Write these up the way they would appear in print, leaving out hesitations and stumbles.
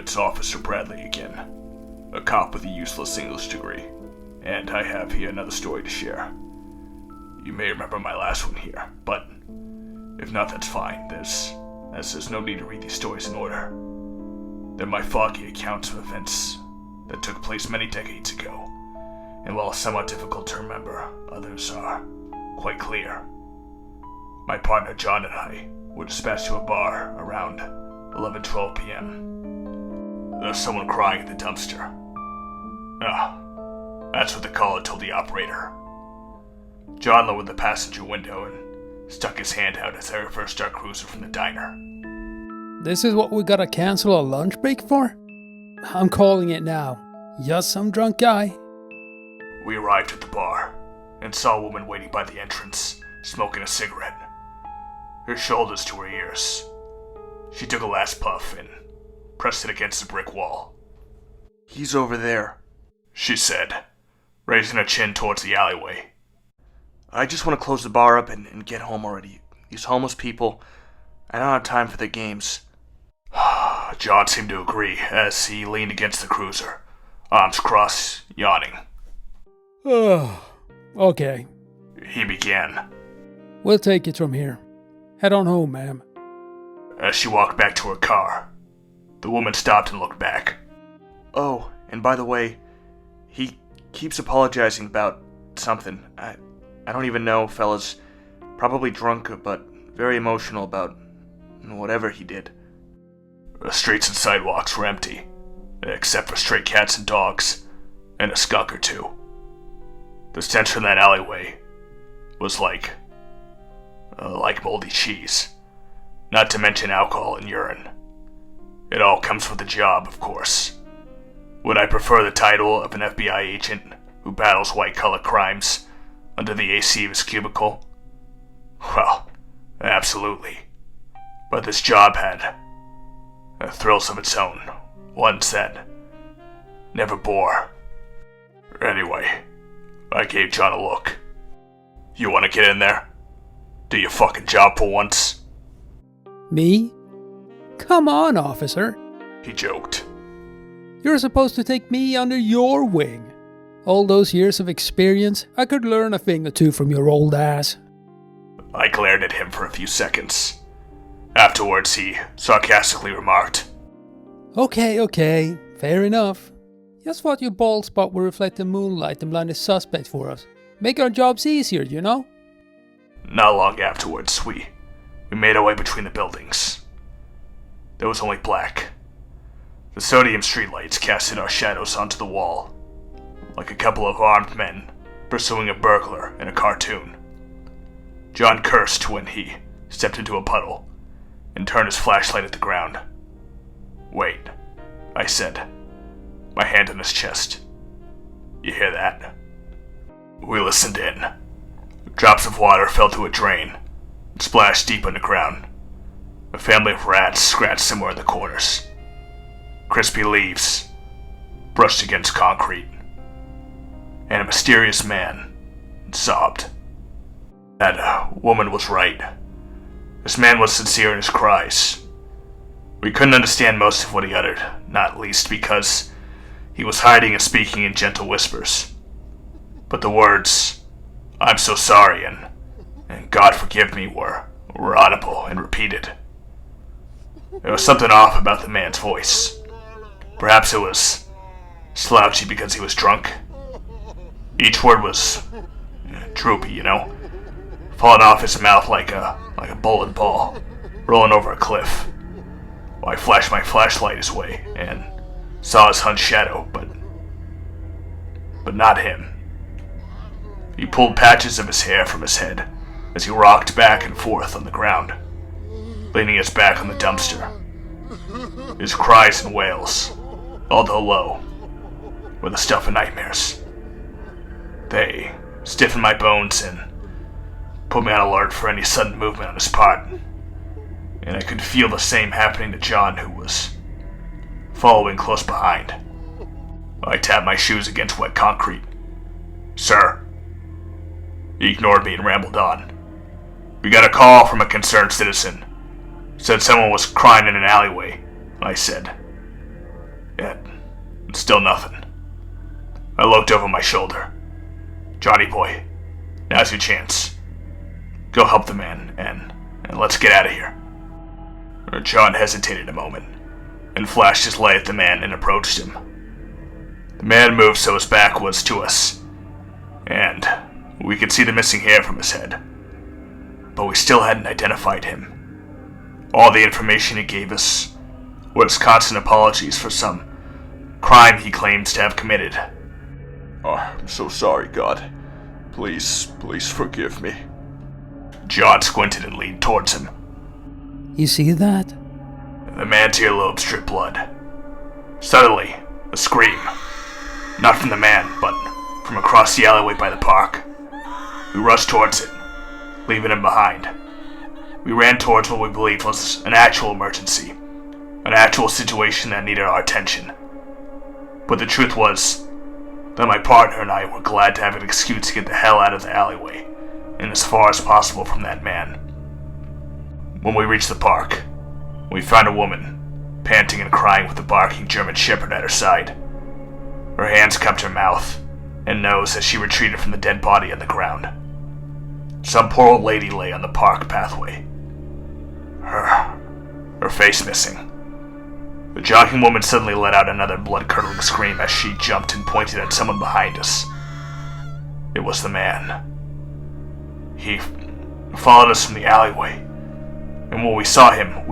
It's Officer Bradley again, a cop with a useless English degree, and I have here another story to share. You may remember my last one here, but if not, that's fine. There's no need to read these stories in order. They're my foggy accounts of events that took place many decades ago, and while somewhat difficult to remember, others are quite clear. My partner John and I were dispatched to a bar around 11:12 p.m. There was someone crying at the dumpster. That's what the caller told the operator. John lowered the passenger window and stuck his hand out as I reversed our cruiser from the diner. This is what we gotta cancel a lunch break for? I'm calling it now. Just some drunk guy. We arrived at the bar and saw a woman waiting by the entrance, smoking a cigarette, her shoulders to her ears. She took a last puff and pressed it against the brick wall. "He's over there," she said, raising her chin towards the alleyway. "I just want to close the bar up and get home already. These homeless people, I don't have time for their games." John seemed to agree as he leaned against the cruiser, arms crossed, yawning. Okay. He began. We'll take it from here. Head on home, ma'am. As she walked back to her car, the woman stopped and looked back. "Oh, and by the way, he keeps apologizing about something. I don't even know, fellas. Probably drunk, but very emotional about whatever he did." The streets and sidewalks were empty, except for stray cats and dogs, and a skunk or two. The stench from that alleyway was like moldy cheese, not to mention alcohol and urine. It all comes with the job, of course. Would I prefer the title of an FBI agent who battles white-collar crimes under the AC of his cubicle? Well, absolutely. But this job had thrills of its own, ones that never bore. Anyway, I gave John a look. "You want to get in there? Do your fucking job for once?" Me? Come on, officer. He joked. You're supposed to take me under your wing. All those years of experience, I could learn a thing or two from your old ass. I glared at him for a few seconds. Afterwards, he sarcastically remarked, Okay, fair enough. Just thought your bald spot would reflect the moonlight and blind the suspect for us. Make our jobs easier, you know? Not long afterwards, we made our way between the buildings. There was only black. The sodium streetlights casted our shadows onto the wall, like a couple of armed men pursuing a burglar in a cartoon. John cursed when he stepped into a puddle and turned his flashlight at the ground. "Wait," I said, my hand on his chest. "You hear that?" We listened in. Drops of water fell to a drain and splashed deep on the ground. A family of rats scratched somewhere in the corners. Crispy leaves brushed against concrete. And a mysterious man sobbed. That woman was right. This man was sincere in his cries. We couldn't understand most of what he uttered, not least because he was hiding and speaking in gentle whispers. But the words, "I'm so sorry," and "God forgive me," were audible and repeated. There was something off about the man's voice. Perhaps it was slouchy because he was drunk. Each word was droopy, falling off his mouth like a bowling ball, rolling over a cliff. I flashed my flashlight his way and saw his hunched shadow, but not him. He pulled patches of his hair from his head as he rocked back and forth on the ground, leaning his back on the dumpster. His cries and wails, although low, were the stuff of nightmares. They stiffened my bones and put me on alert for any sudden movement on his part, and I could feel the same happening to John, who was following close behind. I tapped my shoes against wet concrete. "Sir." He ignored me and rambled on. "We got a call from a concerned citizen. Said someone was crying in an alleyway," I said. Yet, still nothing. I looked over my shoulder. Johnny boy, now's your chance. Go help the man, and let's get out of here. John hesitated a moment, and flashed his light at the man and approached him. The man moved so his back was to us, and we could see the missing hair from his head. But we still hadn't identified him. All the information he gave us was constant apologies for some crime he claims to have committed. Oh, I'm so sorry, God. Please forgive me. John squinted and leaned towards him. You see that? The man's earlobes dripped blood. Suddenly, a scream. Not from the man, but from across the alleyway by the park. We rushed towards it, leaving him behind. We ran towards what we believed was an actual emergency, an actual situation that needed our attention. But the truth was that my partner and I were glad to have an excuse to get the hell out of the alleyway and as far as possible from that man. When we reached the park, we found a woman, panting and crying with a barking German shepherd at her side. Her hands cupped her mouth and nose as she retreated from the dead body on the ground. Some poor old lady lay on the park pathway, her face missing. The jogging woman suddenly let out another blood-curdling scream as she jumped and pointed at someone behind us. It was the man. He followed us from the alleyway, and when we saw him,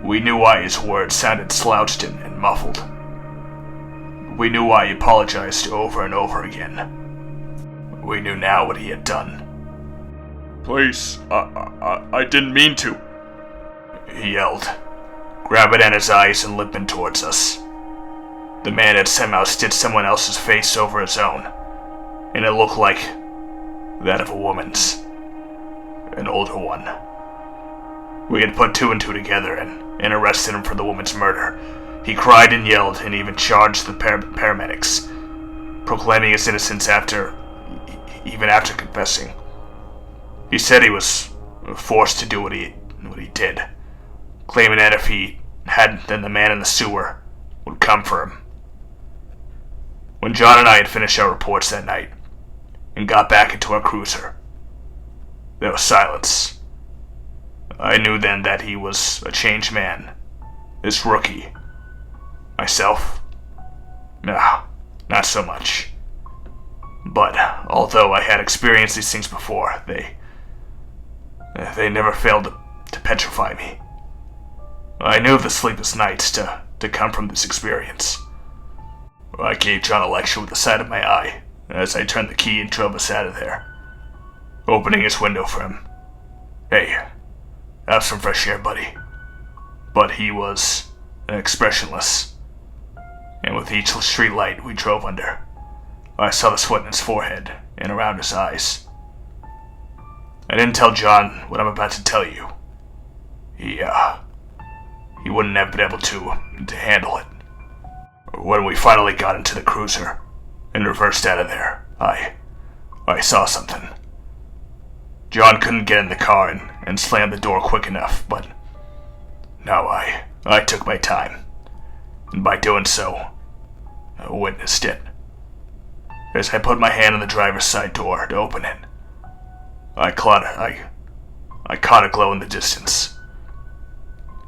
we knew why his words sounded slouched and muffled. We knew why he apologized over and over again. We knew now what he had done. Please, I didn't mean to. He yelled, grabbing at his eyes and limping towards us. The man had somehow stitched someone else's face over his own, and it looked like that of a woman's. An older one. We had put two and two together and arrested him for the woman's murder. He cried and yelled and even charged the paramedics, proclaiming his innocence even after confessing. He said he was forced to do what he did, claiming that if he hadn't, then the man in the sewer would come for him. When John and I had finished our reports that night and got back into our cruiser, there was silence. I knew then that he was a changed man, this rookie. Myself? No, not so much. But although I had experienced these things before, they never failed to petrify me. I knew of the sleepless nights to come from this experience. I gave John a lecture with the side of my eye as I turned the key and drove us out of there, opening his window for him. Hey, have some fresh air, buddy. But he was expressionless, and with each street light we drove under, I saw the sweat in his forehead and around his eyes. I didn't tell John what I'm about to tell you. He wouldn't have been able to handle it. When we finally got into the cruiser and reversed out of there, I saw something. John couldn't get in the car and slam the door quick enough, but no, I took my time, and by doing so, I witnessed it. As I put my hand on the driver's side door to open it, I caught a glow in the distance.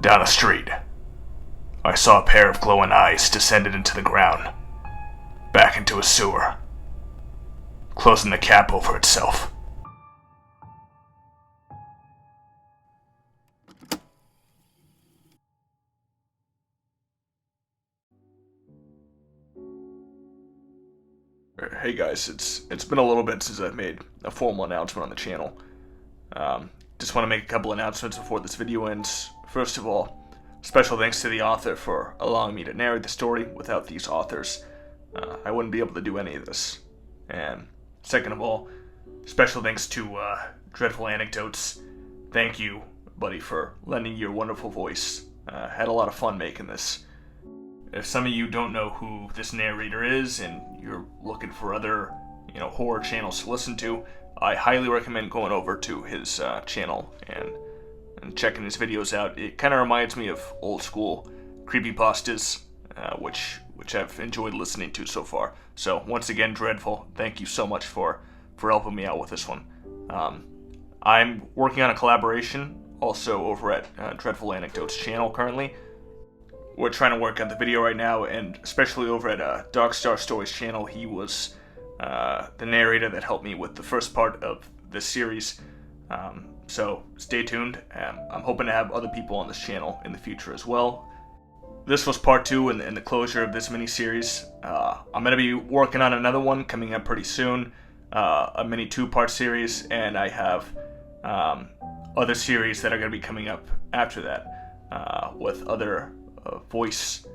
Down a street, I saw a pair of glowing eyes descended into the ground, back into a sewer, closing the cap over itself. Hey guys, it's been a little bit since I've made a formal announcement on the channel. Just want to make a couple announcements before this video ends. First of all, special thanks to the author for allowing me to narrate the story. Without these authors, I wouldn't be able to do any of this. And second of all, special thanks to Dreadful Anecdotes. Thank you, buddy, for lending your wonderful voice. Had a lot of fun making this. If some of you don't know who this narrator is and you're looking for other, horror channels to listen to, I highly recommend going over to his channel and checking his videos out. It kind of reminds me of old school creepypastas, which I've enjoyed listening to so far. So once again, Dreadful, thank you so much for helping me out with this one. I'm working on a collaboration also over at Dreadful Anecdotes channel currently. We're trying to work on the video right now, and especially over at Dark Star Stories channel, he was the narrator that helped me with the first part of this series. So stay tuned. I'm hoping to have other people on this channel in the future as well. This was part 2 and the closure of this mini-series. I'm going to be working on another one coming up pretty soon, a mini 2-part series, and I have other series that are going to be coming up after that with other voice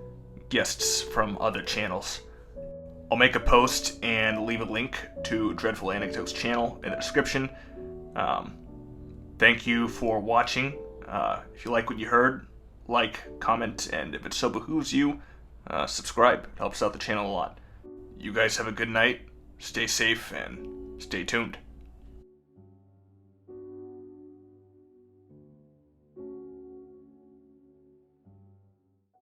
guests from other channels. I'll make a post and leave a link to Dreadful Anecdotes channel in the description. Thank you for watching. If you like what you heard, like, comment, and if it so behooves you, subscribe. It helps out the channel a lot. You guys have a good night, stay safe, and stay tuned.